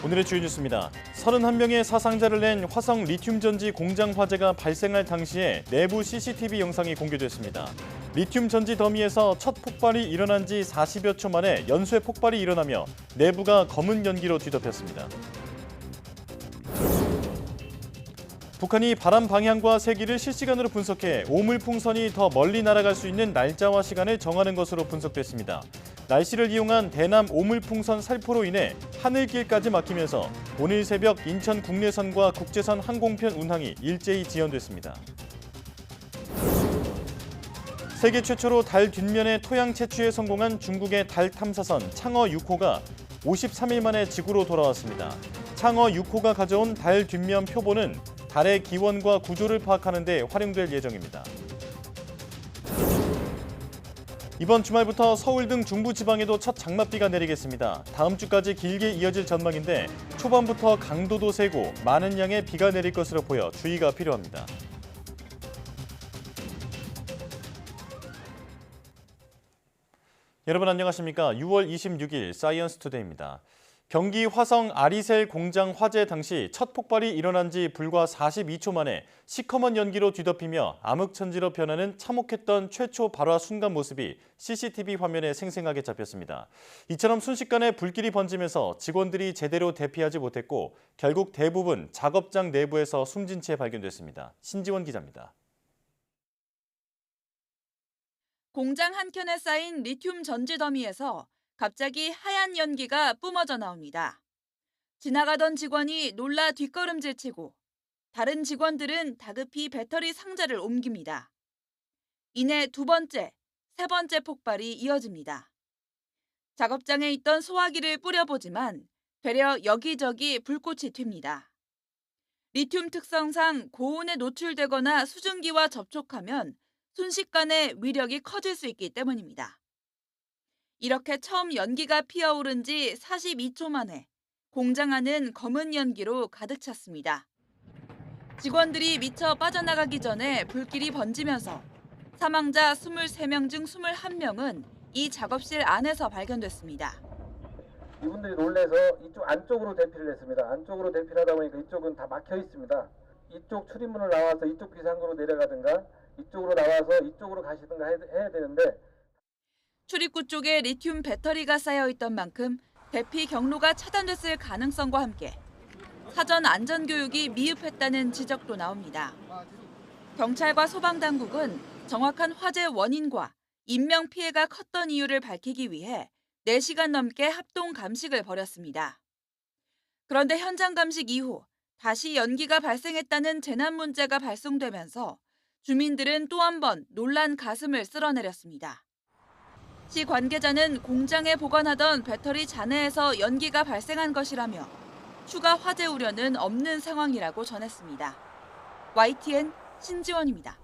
오늘의 주요 뉴스입니다. 31명의 사상자를 낸 화성 리튬 전지 공장 화재가 발생할 당시에 내부 CCTV 영상이 공개됐습니다. 리튬 전지 더미에서 첫 폭발이 일어난 지 40여 초 만에 연쇄 폭발이 일어나며 내부가 검은 연기로 뒤덮였습니다. 북한이 바람 방향과 세기를 실시간으로 분석해 오물풍선이 더 멀리 날아갈 수 있는 날짜와 시간을 정하는 것으로 분석됐습니다. 날씨를 이용한 대남 오물풍선 살포로 인해 하늘길까지 막히면서 오늘 새벽 인천 국내선과 국제선 항공편 운항이 일제히 지연됐습니다. 세계 최초로 달 뒷면에 토양 채취에 성공한 중국의 달 탐사선 창어 6호가 53일 만에 지구로 돌아왔습니다. 창어 6호가 가져온 달 뒷면 표본은 달의 기원과 구조를 파악하는 데 활용될 예정입니다. 이번 주말부터 서울 등 중부지방에도 첫 장맛비가 내리겠습니다. 다음 주까지 길게 이어질 전망인데 초반부터 강도도 세고 많은 양의 비가 내릴 것으로 보여 주의가 필요합니다. 여러분 안녕하십니까? 6월 26일 사이언스 투데이입니다. 경기 화성 아리셀 공장 화재 당시 첫 폭발이 일어난 지 불과 42초 만에 시커먼 연기로 뒤덮이며 암흑천지로 변하는 참혹했던 최초 발화 순간 모습이 CCTV 화면에 생생하게 잡혔습니다. 이처럼 순식간에 불길이 번지면서 직원들이 제대로 대피하지 못했고 결국 대부분 작업장 내부에서 숨진 채 발견됐습니다. 신지원 기자입니다. 공장 한켠에 쌓인 리튬 전지 더미에서 갑자기 하얀 연기가 뿜어져 나옵니다. 지나가던 직원이 놀라 뒷걸음질치고 다른 직원들은 다급히 배터리 상자를 옮깁니다. 이내 두 번째, 세 번째 폭발이 이어집니다. 작업장에 있던 소화기를 뿌려보지만 되려 여기저기 불꽃이 튑니다. 리튬 특성상 고온에 노출되거나 수증기와 접촉하면 순식간에 위력이 커질 수 있기 때문입니다. 이렇게 처음 연기가 피어오른 지 42초 만에 공장 안은 검은 연기로 가득 찼습니다. 직원들이 미처 빠져나가기 전에 불길이 번지면서 사망자 23명 중 21명은 이 작업실 안에서 발견됐습니다. 이분들이 놀래서 이쪽 안쪽으로 대피를 했습니다. 안쪽으로 대피를 하다 보니까 이쪽은 다 막혀 있습니다. 이쪽 출입문을 나와서 이쪽 비상구로 내려가든가 이쪽으로 나와서 이쪽으로 가시든가 해야 되는데 출입구 쪽에 리튬 배터리가 쌓여 있던 만큼 대피 경로가 차단됐을 가능성과 함께 사전 안전교육이 미흡했다는 지적도 나옵니다. 경찰과 소방당국은 정확한 화재 원인과 인명피해가 컸던 이유를 밝히기 위해 4시간 넘게 합동 감식을 벌였습니다. 그런데 현장 감식 이후 다시 연기가 발생했다는 재난 문자가 발송되면서 주민들은 또 한 번 놀란 가슴을 쓸어내렸습니다. 시 관계자는 공장에 보관하던 배터리 잔해에서 연기가 발생한 것이라며 추가 화재 우려는 없는 상황이라고 전했습니다. YTN 신지원입니다.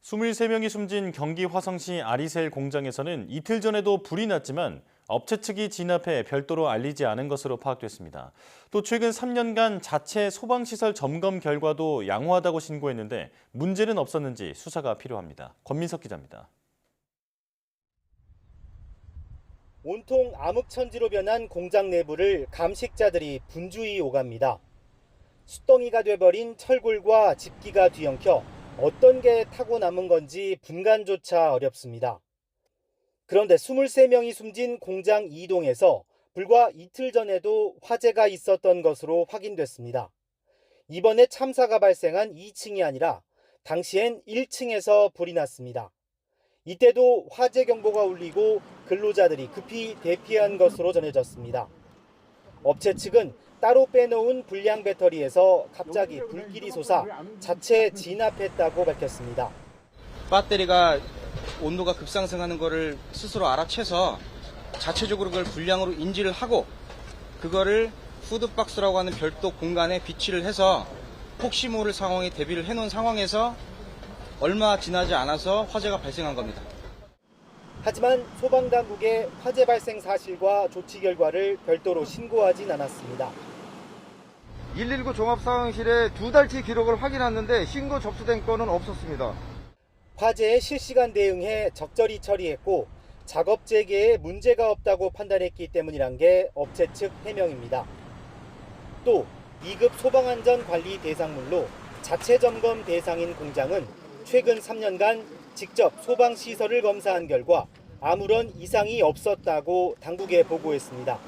23명이 숨진 경기 화성시 아리셀 공장에서는 이틀 전에도 불이 났지만 업체 측이 진압해 별도로 알리지 않은 것으로 파악됐습니다. 또 최근 3년간 자체 소방시설 점검 결과도 양호하다고 신고했는데 문제는 없었는지 수사가 필요합니다. 권민석 기자입니다. 온통 암흑천지로 변한 공장 내부를 감식자들이 분주히 오갑니다. 숯덩이가 돼버린 철골과 집기가 뒤엉켜 어떤 게 타고 남은 건지 분간조차 어렵습니다. 그런데 23명이 숨진 공장 2동에서 불과 이틀 전에도 화재가 있었던 것으로 확인됐습니다. 이번에 참사가 발생한 2층이 아니라 당시엔 1층에서 불이 났습니다. 이때도 화재 경보가 울리고 근로자들이 급히 대피한 것으로 전해졌습니다. 업체 측은 따로 빼놓은 불량 배터리에서 갑자기 불길이 솟아 자체 진압했다고 밝혔습니다. 배터리가 온도가 급상승하는 것을 스스로 알아채서 자체적으로 그걸 불량으로 인지를 하고 그거를 푸드박스라고 하는 별도 공간에 비치를 해서 혹시 모를 상황에 대비를 해놓은 상황에서 얼마 지나지 않아서 화재가 발생한 겁니다. 하지만 소방당국의 화재 발생 사실과 조치 결과를 별도로 신고하진 않았습니다. 119 종합상황실에 2달치 기록을 확인했는데 신고 접수된 건은 없었습니다. 화재에 실시간 대응해 적절히 처리했고 작업 재개에 문제가 없다고 판단했기 때문이란 게 업체 측 해명입니다. 또 2급 소방안전관리 대상물로 자체 점검 대상인 공장은 최근 3년간 직접 소방시설을 검사한 결과 아무런 이상이 없었다고 당국에 보고했습니다.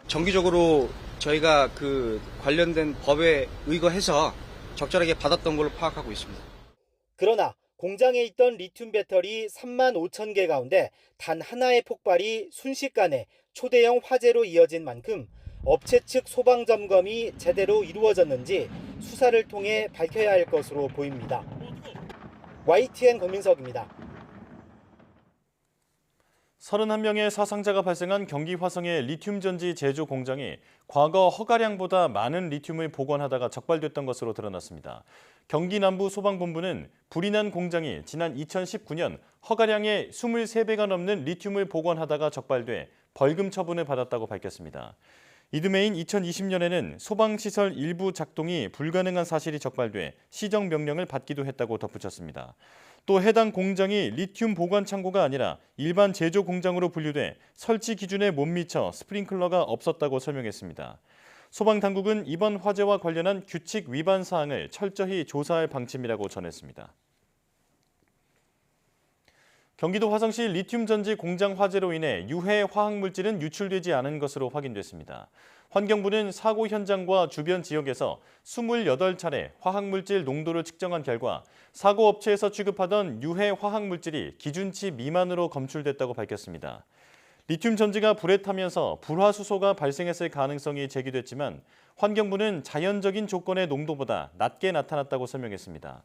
정기적으로 저희가 그 관련된 법에 의거해서 적절하게 받았던 걸로 파악하고 있습니다. 그러나 공장에 있던 리튬 배터리 3만 5천 개 가운데 단 하나의 폭발이 순식간에 초대형 화재로 이어진 만큼 업체 측 소방 점검이 제대로 이루어졌는지 수사를 통해 밝혀야 할 것으로 보입니다. YTN 권민석입니다. 31명의 사상자가 발생한 경기 화성의 리튬 전지 제조 공장이 과거 허가량보다 많은 리튬을 보관하다가 적발됐던 것으로 드러났습니다. 경기 남부 소방본부는 불이 난 공장이 지난 2019년 허가량의 23배가 넘는 리튬을 보관하다가 적발돼 벌금 처분을 받았다고 밝혔습니다. 이듬해인 2020년에는 소방시설 일부 작동이 불가능한 사실이 적발돼 시정명령을 받기도 했다고 덧붙였습니다. 또 해당 공장이 리튬 보관 창고가 아니라 일반 제조 공장으로 분류돼 설치 기준에 못 미쳐 스프링클러가 없었다고 설명했습니다. 소방당국은 이번 화재와 관련한 규칙 위반 사항을 철저히 조사할 방침이라고 전했습니다. 경기도 화성시 리튬 전지 공장 화재로 인해 유해 화학물질은 유출되지 않은 것으로 확인됐습니다. 환경부는 사고 현장과 주변 지역에서 28차례 화학물질 농도를 측정한 결과 사고 업체에서 취급하던 유해 화학물질이 기준치 미만으로 검출됐다고 밝혔습니다. 리튬 전지가 불에 타면서 불화수소가 발생했을 가능성이 제기됐지만 환경부는 자연적인 조건의 농도보다 낮게 나타났다고 설명했습니다.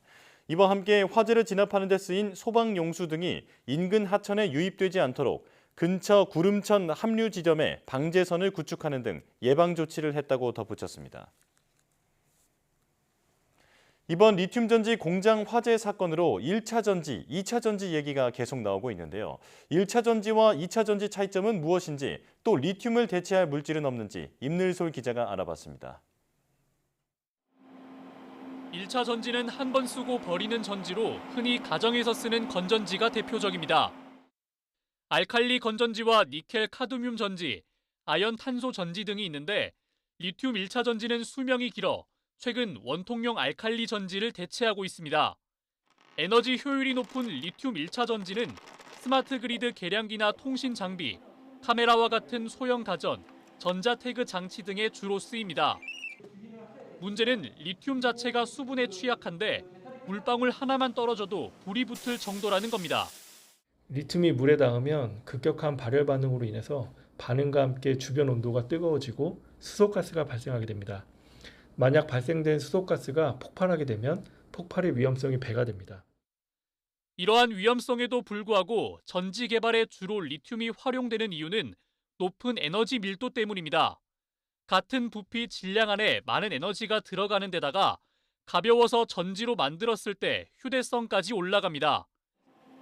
이와 함께 화재를 진압하는 데 쓰인 소방용수 등이 인근 하천에 유입되지 않도록 근처 구름천 합류 지점에 방제선을 구축하는 등 예방 조치를 했다고 덧붙였습니다. 이번 리튬 전지 공장 화재 사건으로 1차 전지, 2차 전지 얘기가 계속 나오고 있는데요. 1차 전지와 2차 전지 차이점은 무엇인지, 또 리튬을 대체할 물질은 없는지 임늘솔 기자가 알아봤습니다. 1차 전지는 한 번 쓰고 버리는 전지로 흔히 가정에서 쓰는 건전지가 대표적입니다. 알칼리 건전지와 니켈 카드뮴 전지, 아연 탄소 전지 등이 있는데 리튬 1차 전지는 수명이 길어 최근 원통용 알칼리 전지를 대체하고 있습니다. 에너지 효율이 높은 리튬 1차 전지는 스마트 그리드 계량기나 통신 장비, 카메라와 같은 소형 가전, 전자태그 장치 등에 주로 쓰입니다. 문제는 리튬 자체가 수분에 취약한데 물방울 하나만 떨어져도 불이 붙을 정도라는 겁니다. 리튬이 물에 닿으면 급격한 발열 반응으로 인해서 반응과 함께 주변 온도가 뜨거워지고 수소가스가 발생하게 됩니다. 만약 발생된 수소가스가 폭발하게 되면 폭발의 위험성이 배가 됩니다. 이러한 위험성에도 불구하고 전지 개발에 주로 리튬이 활용되는 이유는 높은 에너지 밀도 때문입니다. 같은 부피 질량 안에 많은 에너지가 들어가는 데다가 가벼워서 전지로 만들었을 때 휴대성까지 올라갑니다.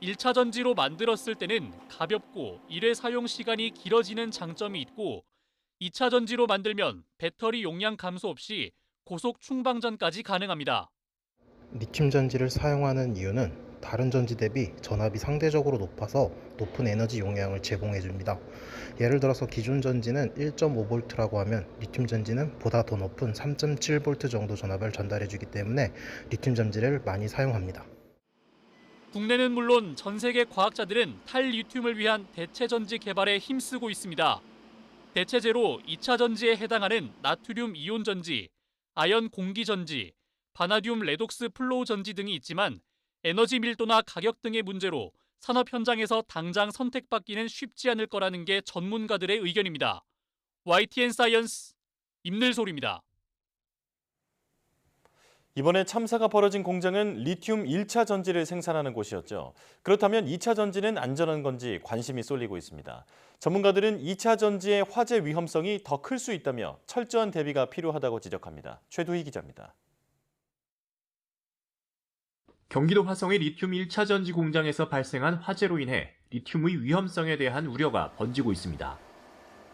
1차 전지로 만들었을 때는 가볍고 일회 사용 시간이 길어지는 장점이 있고 2차 전지로 만들면 배터리 용량 감소 없이 고속 충방전까지 가능합니다. 리튬 전지를 사용하는 이유는 다른 전지 대비 전압이 상대적으로 높아서 높은 에너지 용량을 제공해 줍니다. 예를 들어서 기존 전지는 1.5V라고 하면 리튬 전지는 보다 더 높은 3.7V 정도 전압을 전달해 주기 때문에 리튬 전지를 많이 사용합니다. 국내는 물론 전 세계 과학자들은 탈리튬을 위한 대체 전지 개발에 힘쓰고 있습니다. 대체제로 2차 전지에 해당하는 나트륨 이온 전지, 아연 공기 전지, 바나듐 레독스 플로우 전지 등이 있지만 에너지 밀도나 가격 등의 문제로 산업 현장에서 당장 선택받기는 쉽지 않을 거라는 게 전문가들의 의견입니다. YTN 사이언스 임늘솔입니다. 이번에 참사가 벌어진 공장은 리튬 1차 전지를 생산하는 곳이었죠. 그렇다면 2차 전지는 안전한 건지 관심이 쏠리고 있습니다. 전문가들은 2차 전지의 화재 위험성이 더 클 수 있다며 철저한 대비가 필요하다고 지적합니다. 최두희 기자입니다. 경기도 화성의 리튬 1차 전지 공장에서 발생한 화재로 인해 리튬의 위험성에 대한 우려가 번지고 있습니다.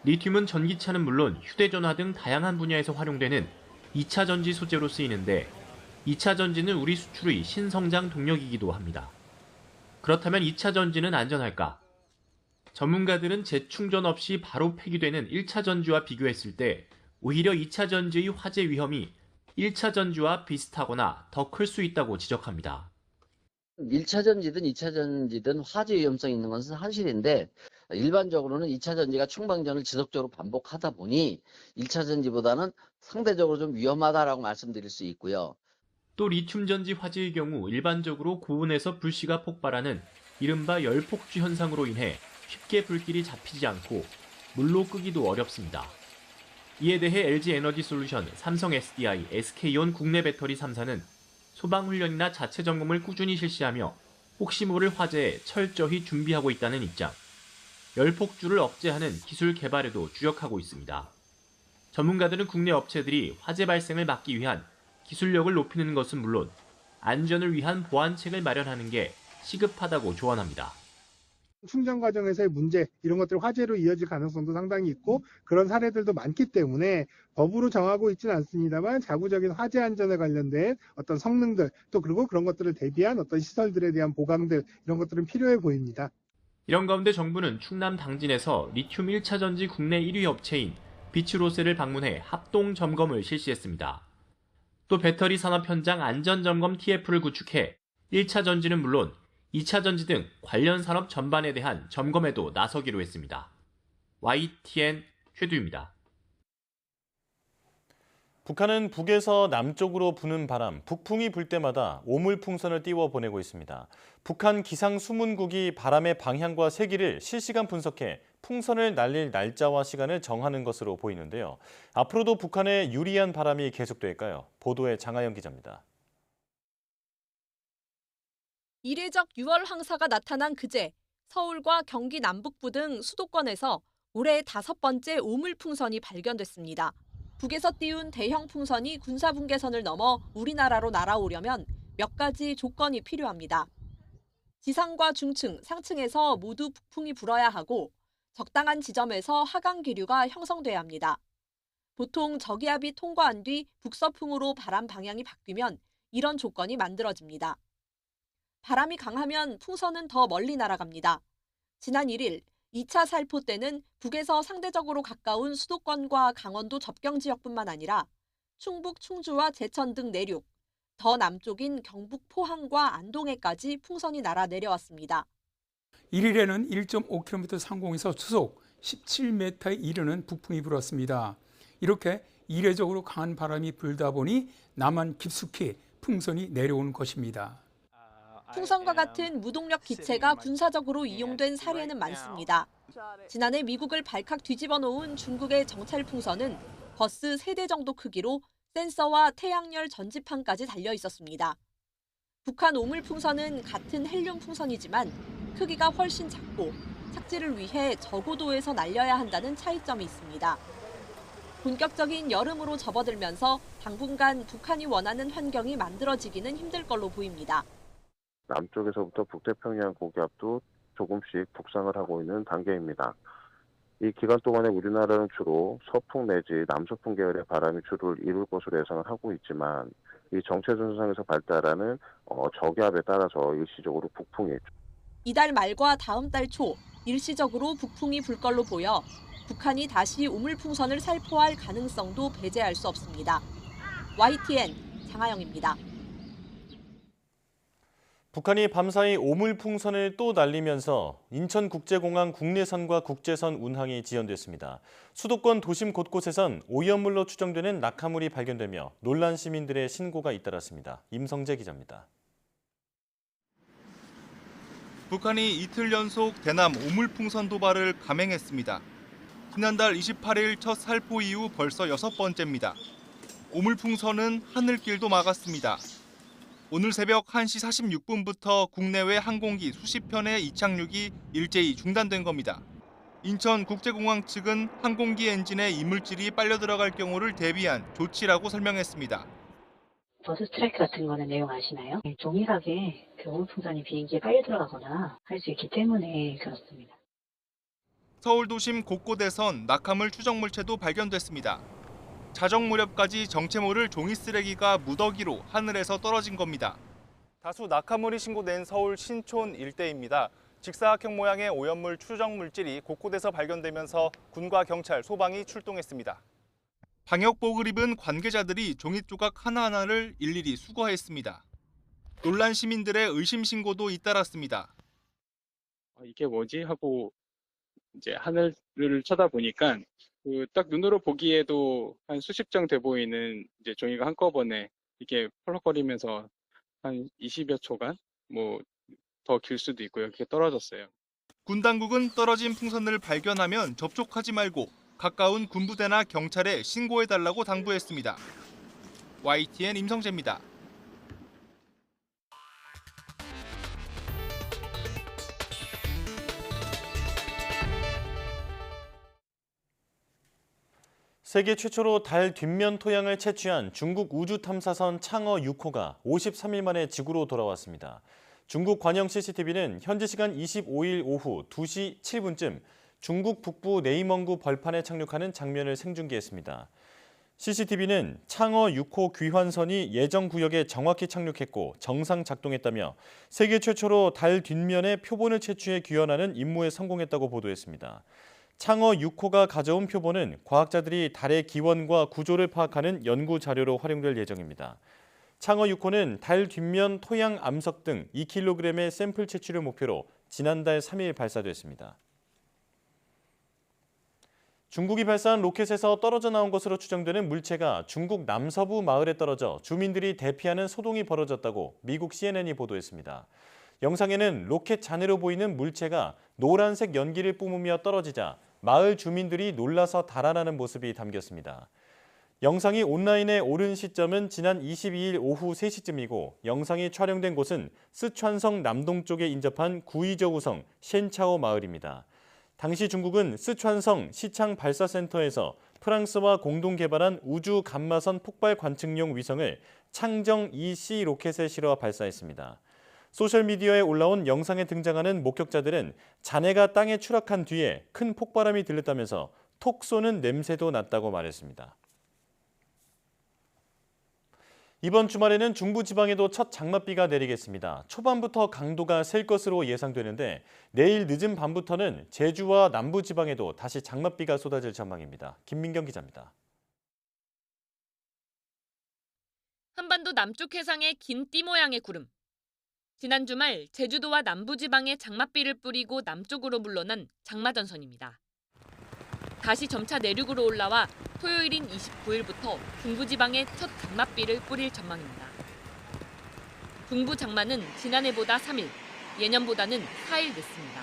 리튬은 전기차는 물론 휴대전화 등 다양한 분야에서 활용되는 2차 전지 소재로 쓰이는데 2차 전지는 우리 수출의 신성장 동력이기도 합니다. 그렇다면 2차 전지는 안전할까? 전문가들은 재충전 없이 바로 폐기되는 1차 전지와 비교했을 때 오히려 2차 전지의 화재 위험이 1차 전지와 비슷하거나 더 클 수 있다고 지적합니다. 1차 전지든 2차 전지든 화재 위험성이 있는 것은 사실인데 일반적으로는 2차 전지가 충방전을 지속적으로 반복하다 보니 1차 전지보다는 상대적으로 좀 위험하다라고 말씀드릴 수 있고요. 또 리튬 전지 화재의 경우 일반적으로 고온에서 불씨가 폭발하는 이른바 열폭주 현상으로 인해 쉽게 불길이 잡히지 않고 물로 끄기도 어렵습니다. 이에 대해 LG에너지솔루션, 삼성 SDI, SK온 국내 배터리 3사는 소방훈련이나 자체 점검을 꾸준히 실시하며 혹시 모를 화재에 철저히 준비하고 있다는 입장. 열폭주를 억제하는 기술 개발에도 주력하고 있습니다. 전문가들은 국내 업체들이 화재 발생을 막기 위한 기술력을 높이는 것은 물론 안전을 위한 보완책을 마련하는 게 시급하다고 조언합니다. 충전 과정에서의 문제 이런 것들이 화재로 이어질 가능성도 상당히 있고 그런 사례들도 많기 때문에 법으로 정하고 있지는 않습니다만 자구적인 화재 안전에 관련된 어떤 성능들 또 그리고 그런 것들을 대비한 어떤 시설들에 대한 보강들 이런 것들은 필요해 보입니다. 이런 가운데 정부는 충남 당진에서 리튬 1차 전지 국내 1위 업체인 비츠로셀을 방문해 합동 점검을 실시했습니다. 또 배터리 산업 현장 안전점검 TF를 구축해 1차 전지는 물론 2차 전지 등 관련 산업 전반에 대한 점검에도 나서기로 했습니다. YTN 최두입니다. 북한은 북에서 남쪽으로 부는 바람, 북풍이 불 때마다 오물풍선을 띄워 보내고 있습니다. 북한 기상수문국이 바람의 방향과 세기를 실시간 분석해 풍선을 날릴 날짜와 시간을 정하는 것으로 보이는데요. 앞으로도 북한에 유리한 바람이 계속될까요? 보도에 장하영 기자입니다. 이례적 6월 황사가 나타난 그제 서울과 경기 남북부 등 수도권에서 올해 5번째 오물풍선이 발견됐습니다. 북에서 띄운 대형 풍선이 군사분계선을 넘어 우리나라로 날아오려면 몇 가지 조건이 필요합니다. 지상과 중층, 상층에서 모두 북풍이 불어야 하고 적당한 지점에서 하강 기류가 형성돼야 합니다. 보통 저기압이 통과한 뒤 북서풍으로 바람 방향이 바뀌면 이런 조건이 만들어집니다. 바람이 강하면 풍선은 더 멀리 날아갑니다. 지난 1일 2차 살포 때는 북에서 상대적으로 가까운 수도권과 강원도 접경 지역뿐만 아니라 충북 충주와 제천 등 내륙, 더 남쪽인 경북 포항과 안동에까지 풍선이 날아 내려왔습니다. 1일에는 1.5km 상공에서 초속 17m에 이르는 북풍이 불었습니다. 이렇게 이례적으로 강한 바람이 불다 보니 남한 깊숙이 풍선이 내려오는 것입니다. 풍선과 같은 무동력 기체가 군사적으로 이용된 사례는 많습니다. 지난해 미국을 발칵 뒤집어 놓은 중국의 정찰 풍선은 버스 3대 정도 크기로 센서와 태양열 전지판까지 달려 있었습니다. 북한 오물 풍선은 같은 헬륨 풍선이지만 크기가 훨씬 작고 착지를 위해 저고도에서 날려야 한다는 차이점이 있습니다. 본격적인 여름으로 접어들면서 당분간 북한이 원하는 환경이 만들어지기는 힘들 걸로 보입니다. 남쪽에서부터 북태평양 고기압도 조금씩 북상을 하고 있는 단계입니다. 이 기간 동안에 우리나라는 주로 서풍 내지 남서풍 계열의 바람이 주를 이룰 것으로 예상을 하고 있지만 이 정체전선상에서 발달하는 저기압에 따라서 일시적으로 북풍이 이달 말과 다음 달 초 일시적으로 북풍이 불 걸로 보여 북한이 다시 오물풍선을 살포할 가능성도 배제할 수 없습니다. YTN 장하영입니다. 북한이 밤사이 오물풍선을 또 날리면서 인천국제공항 국내선과 국제선 운항이 지연됐습니다. 수도권 도심 곳곳에선 오염물로 추정되는 낙하물이 발견되며 놀란 시민들의 신고가 잇따랐습니다. 임성재 기자입니다. 북한이 이틀 연속 대남 오물풍선 도발을 감행했습니다. 지난달 28일 첫 살포 이후 벌써 6번째입니다. 오물풍선은 하늘길도 막았습니다. 오늘 새벽 1시 46분부터 국내외 항공기 수십 편의 이착륙이 일제히 중단된 겁니다. 인천국제공항 측은 항공기 엔진에 이물질이 빨려 들어갈 경우를 대비한 조치라고 설명했습니다. 버스 스트라이크 같은 거는 내용 아시나요? 동일하게 오물풍선이 비행기에 빨려 들어가거나 할 수 있기 때문에 그렇습니다. 서울 도심 곳곳에선 낙하물 추정물체도 발견됐습니다. 자정 무렵까지 정체 모를 종이 쓰레기가 무더기로 하늘에서 떨어진 겁니다. 다수 낙하물이 신고된 서울 신촌 일대입니다. 직사각형 모양의 오염물 추정 물질이 곳곳에서 발견되면서 군과 경찰, 소방이 출동했습니다. 방역복을 입은 관계자들이 종이 조각 하나하나를 일일이 수거했습니다. 놀란 시민들의 의심 신고도 잇따랐습니다. 이게 뭐지 하고 이제 하늘을 쳐다보니까 그 딱 눈으로 보기에도 한 수십 장 돼 보이는 이제 종이가 한꺼번에 이게 펄럭거리면서 한 20여 초간 뭐 더 길 수도 있고요. 이렇게 떨어졌어요. 군 당국은 떨어진 풍선을 발견하면 접촉하지 말고 가까운 군부대나 경찰에 신고해달라고 당부했습니다. YTN 임성재입니다. 세계 최초로 달 뒷면 토양을 채취한 중국 우주 탐사선 창어 6호가 53일 만에 지구로 돌아왔습니다. 중국 관영 CCTV는 현지 시간 25일 오후 2시 7분쯤 중국 북부 네이멍구 벌판에 착륙하는 장면을 생중계했습니다. CCTV는 창어 6호 귀환선이 예정 구역에 정확히 착륙했고 정상 작동했다며 세계 최초로 달 뒷면에 표본을 채취해 귀환하는 임무에 성공했다고 보도했습니다. 창어 6호가 가져온 표본은 과학자들이 달의 기원과 구조를 파악하는 연구 자료로 활용될 예정입니다. 창어 6호는 달 뒷면 토양 암석 등 2kg의 샘플 채취를 목표로 지난달 3일 발사됐습니다. 중국이 발사한 로켓에서 떨어져 나온 것으로 추정되는 물체가 중국 남서부 마을에 떨어져 주민들이 대피하는 소동이 벌어졌다고 미국 CNN이 보도했습니다. 영상에는 로켓 잔해로 보이는 물체가 노란색 연기를 뿜으며 떨어지자 마을 주민들이 놀라서 달아나는 모습이 담겼습니다. 영상이 온라인에 오른 시점은 지난 22일 오후 3시쯤이고 영상이 촬영된 곳은 쓰촨성 남동쪽에 인접한 구이저우성 셴차오 마을입니다. 당시 중국은 쓰촨성 시창 발사센터에서 프랑스와 공동 개발한 우주 감마선 폭발 관측용 위성을 창정 2C 로켓에 실어 발사했습니다. 소셜미디어에 올라온 영상에 등장하는 목격자들은 잔해가 땅에 추락한 뒤에 큰 폭발음이 들렸다면서 톡 쏘는 냄새도 났다고 말했습니다. 이번 주말에는 중부지방에도 첫 장맛비가 내리겠습니다. 초반부터 강도가 셀 것으로 예상되는데 내일 늦은 밤부터는 제주와 남부지방에도 다시 장맛비가 쏟아질 전망입니다. 김민경 기자입니다. 한반도 남쪽 해상에 긴 띠 모양의 구름. 지난 주말 제주도와 남부지방에 장맛비를 뿌리고 남쪽으로 물러난 장마전선입니다. 다시 점차 내륙으로 올라와 토요일인 29일부터 중부지방에 첫 장맛비를 뿌릴 전망입니다. 중부 장마는 지난해보다 3일, 예년보다는 4일 늦습니다.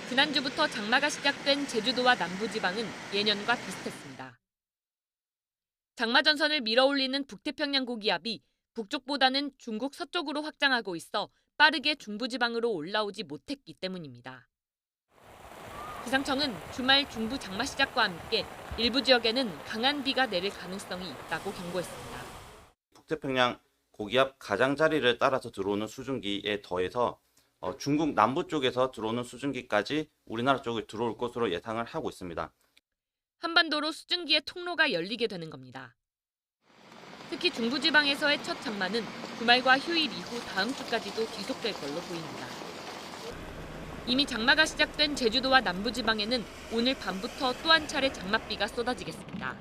지난주부터 장마가 시작된 제주도와 남부지방은 예년과 비슷했습니다. 장마전선을 밀어올리는 북태평양 고기압이 북쪽보다는 중국 서쪽으로 확장하고 있어 빠르게 중부지방으로 올라오지 못했기 때문입니다. 기상청은 주말 중부 장마 시작과 함께 일부 지역에는 강한 비가 내릴 가능성이 있다고 경고했습니다. 북태평양 고기압 가장자리를 따라서 들어오는 수증기에 더해서 중국 남부 쪽에서 들어오는 수증기까지 우리나라 쪽에 들어올 것으로 예상을 하고 있습니다. 한반도로 수증기의 통로가 열리게 되는 겁니다. 특히 중부지방에서의 첫 장마는 주말과 휴일 이후 다음 주까지도 계속될 걸로 보입니다. 이미 장마가 시작된 제주도와 남부지방에는 오늘 밤부터 또 한 차례 장맛비가 쏟아지겠습니다.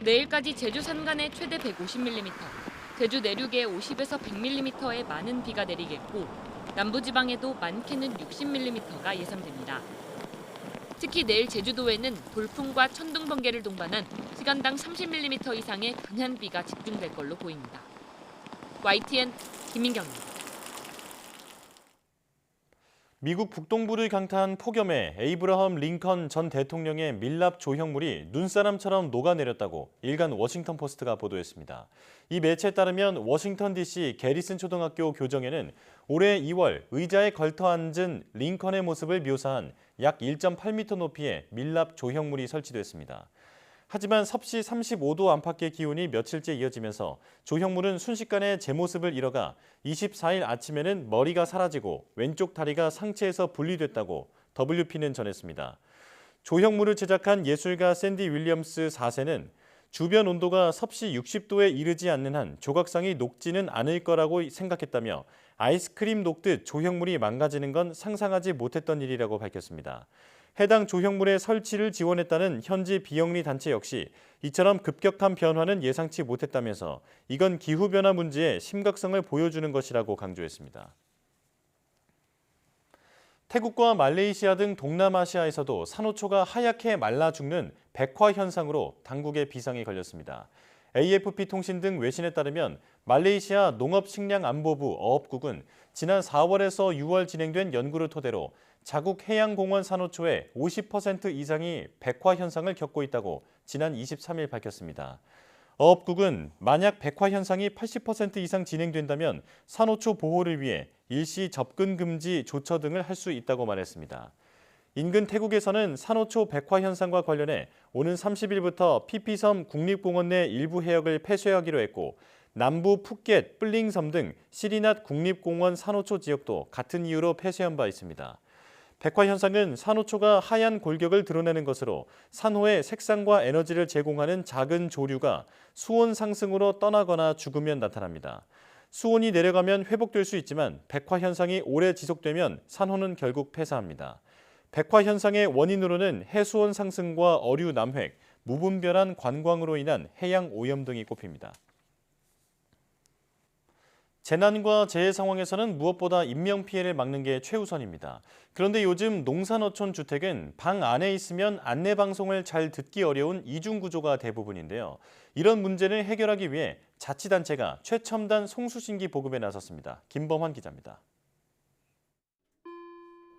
내일까지 제주 산간에 최대 150mm, 제주 내륙에 50에서 100mm의 많은 비가 내리겠고 남부지방에도 많게는 60mm가 예상됩니다. 특히 내일 제주도에는 돌풍과 천둥 번개를 동반한 시간당 30mm 이상의 강한 비가 집중될 걸로 보입니다. YTN 김민경입니다. 미국 북동부를 강타한 폭염에 에이브러함 링컨 전 대통령의 밀랍 조형물이 눈사람처럼 녹아내렸다고 일간 워싱턴 포스트가 보도했습니다. 이 매체에 따르면 워싱턴 DC 게리슨 초등학교 교정에는 올해 2월 의자에 걸터 앉은 링컨의 모습을 묘사한 약 1.8m 높이의 밀랍 조형물이 설치됐습니다. 하지만 섭씨 35도 안팎의 기온이 며칠째 이어지면서 조형물은 순식간에 제 모습을 잃어가 24일 아침에는 머리가 사라지고 왼쪽 다리가 상체에서 분리됐다고 WP는 전했습니다. 조형물을 제작한 예술가 샌디 윌리엄스 4세는 주변 온도가 섭씨 60도에 이르지 않는 한 조각상이 녹지는 않을 거라고 생각했다며 아이스크림 녹듯 조형물이 망가지는 건 상상하지 못했던 일이라고 밝혔습니다. 해당 조형물의 설치를 지원했다는 현지 비영리 단체 역시 이처럼 급격한 변화는 예상치 못했다면서 이건 기후변화 문제의 심각성을 보여주는 것이라고 강조했습니다. 태국과 말레이시아 등 동남아시아에서도 산호초가 하얗게 말라 죽는 백화 현상으로 당국의 비상이 걸렸습니다. AFP 통신 등 외신에 따르면 말레이시아 농업식량안보부 어업국은 지난 4월에서 6월 진행된 연구를 토대로 자국 해양공원 산호초의 50% 이상이 백화 현상을 겪고 있다고 지난 23일 밝혔습니다. 어업국은 만약 백화 현상이 80% 이상 진행된다면 산호초 보호를 위해 일시 접근 금지 조처 등을 할 수 있다고 말했습니다. 인근 태국에서는 산호초 백화 현상과 관련해 오는 30일부터 피피섬 국립공원 내 일부 해역을 폐쇄하기로 했고 남부 푸켓, 뿔링섬 등 시리낫 국립공원 산호초 지역도 같은 이유로 폐쇄한 바 있습니다. 백화 현상은 산호초가 하얀 골격을 드러내는 것으로 산호에 색상과 에너지를 제공하는 작은 조류가 수온 상승으로 떠나거나 죽으면 나타납니다. 수온이 내려가면 회복될 수 있지만 백화 현상이 오래 지속되면 산호는 결국 폐사합니다. 백화 현상의 원인으로는 해수온 상승과 어류 남획, 무분별한 관광으로 인한 해양 오염 등이 꼽힙니다. 재난과 재해 상황에서는 무엇보다 인명피해를 막는 게 최우선입니다. 그런데 요즘 농산어촌 주택은 방 안에 있으면 안내방송을 잘 듣기 어려운 이중구조가 대부분인데요. 이런 문제를 해결하기 위해 자치단체가 최첨단 송수신기 보급에 나섰습니다. 김범환 기자입니다.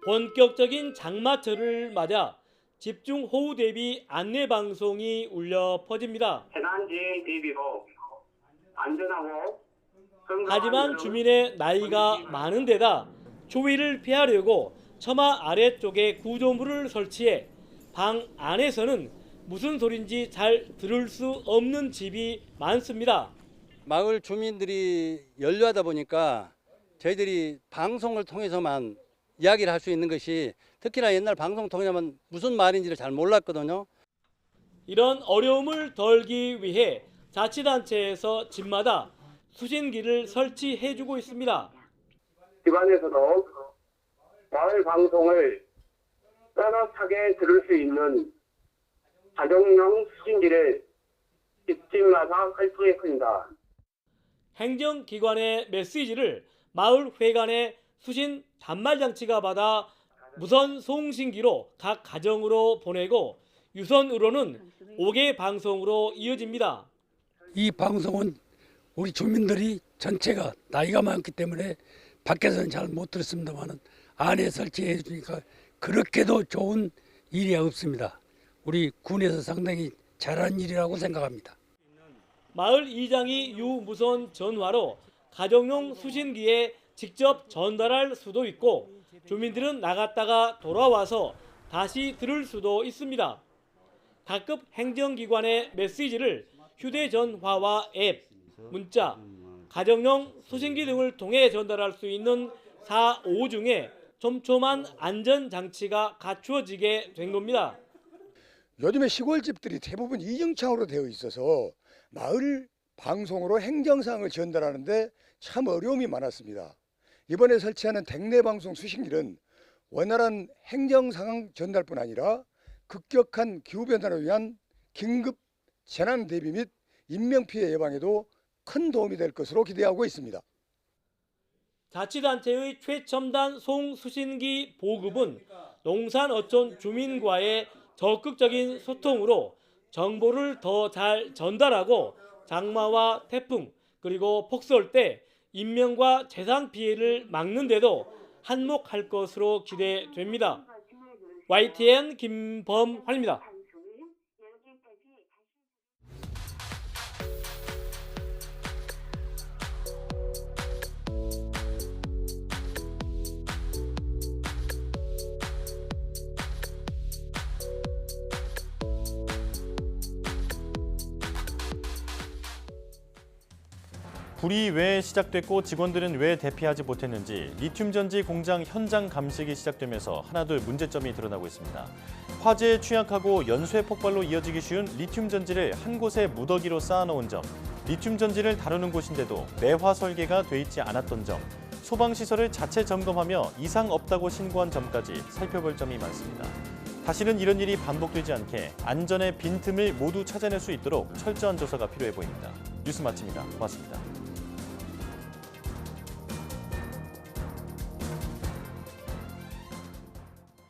본격적인 장마철을 맞아 집중호우 대비 안내방송이 울려 퍼집니다. 재난지행 대비로 안전하고 하지만 주민의 나이가 많은 데다 조위를 피하려고 처마 아래쪽에 구조물을 설치해 방 안에서는 무슨 소린지 잘 들을 수 없는 집이 많습니다. 마을 주민들이 연루하다 보니까 저희들이 방송을 통해서만 이야기를 할 수 있는 것이 특히나 옛날 방송 통해서만 무슨 말인지를 잘 몰랐거든요. 이런 어려움을 덜기 위해 자치단체에서 집마다 수신기를 설치해주고 있습니다. 기관에서도 마을 방송을 따뜻하게 들을 수 있는 가정용 수신기를 집집마다 설치했습니다. 행정기관의 메시지를 마을 회관의 수신 단말장치가 받아 무선 송신기로 각 가정으로 보내고 유선으로는 5개 방송으로 이어집니다. 이 방송은 우리 주민들이 전체가 나이가 많기 때문에 밖에서는 잘 못 들었습니다만 안에 설치해 주니까 그렇게도 좋은 일이 없습니다. 우리 군에서 상당히 잘한 일이라고 생각합니다. 마을 이장이 유무선 전화로 가정용 수신기에 직접 전달할 수도 있고 주민들은 나갔다가 돌아와서 다시 들을 수도 있습니다. 각급 행정기관의 메시지를 휴대전화와 앱, 문자, 가정용 수신기 등을 통해 전달할 수 있는 4, 5 중에 촘촘한 안전장치가 갖추어지게 된 겁니다. 요즘에 시골집들이 대부분 이중창으로 되어 있어서 마을 방송으로 행정사항을 전달하는데 참 어려움이 많았습니다. 이번에 설치하는 댁내방송 수신기는 원활한 행정상황 전달뿐 아니라 급격한 기후변화를 위한 긴급 재난 대비 및 인명피해 예방에도 큰 도움이 될 것으로 기대하고 있습니다. 자치단체의 최첨단 송수신기 보급은 농산어촌 주민과의 적극적인 소통으로 정보를 더 잘 전달하고 장마와 태풍 그리고 폭설 때 인명과 재산 피해를 막는 데도 한몫할 것으로 기대됩니다. YTN 김범환입니다. 불이 왜 시작됐고 직원들은 왜 대피하지 못했는지 리튬 전지 공장 현장 감식이 시작되면서 하나둘 문제점이 드러나고 있습니다. 화재에 취약하고 연쇄 폭발로 이어지기 쉬운 리튬 전지를 한 곳에 무더기로 쌓아놓은 점, 리튬 전지를 다루는 곳인데도 매화 설계가 돼 있지 않았던 점, 소방시설을 자체 점검하며 이상 없다고 신고한 점까지 살펴볼 점이 많습니다. 다시는 이런 일이 반복되지 않게 안전의 빈틈을 모두 찾아낼 수 있도록 철저한 조사가 필요해 보입니다. 뉴스 마칩니다. 고맙습니다.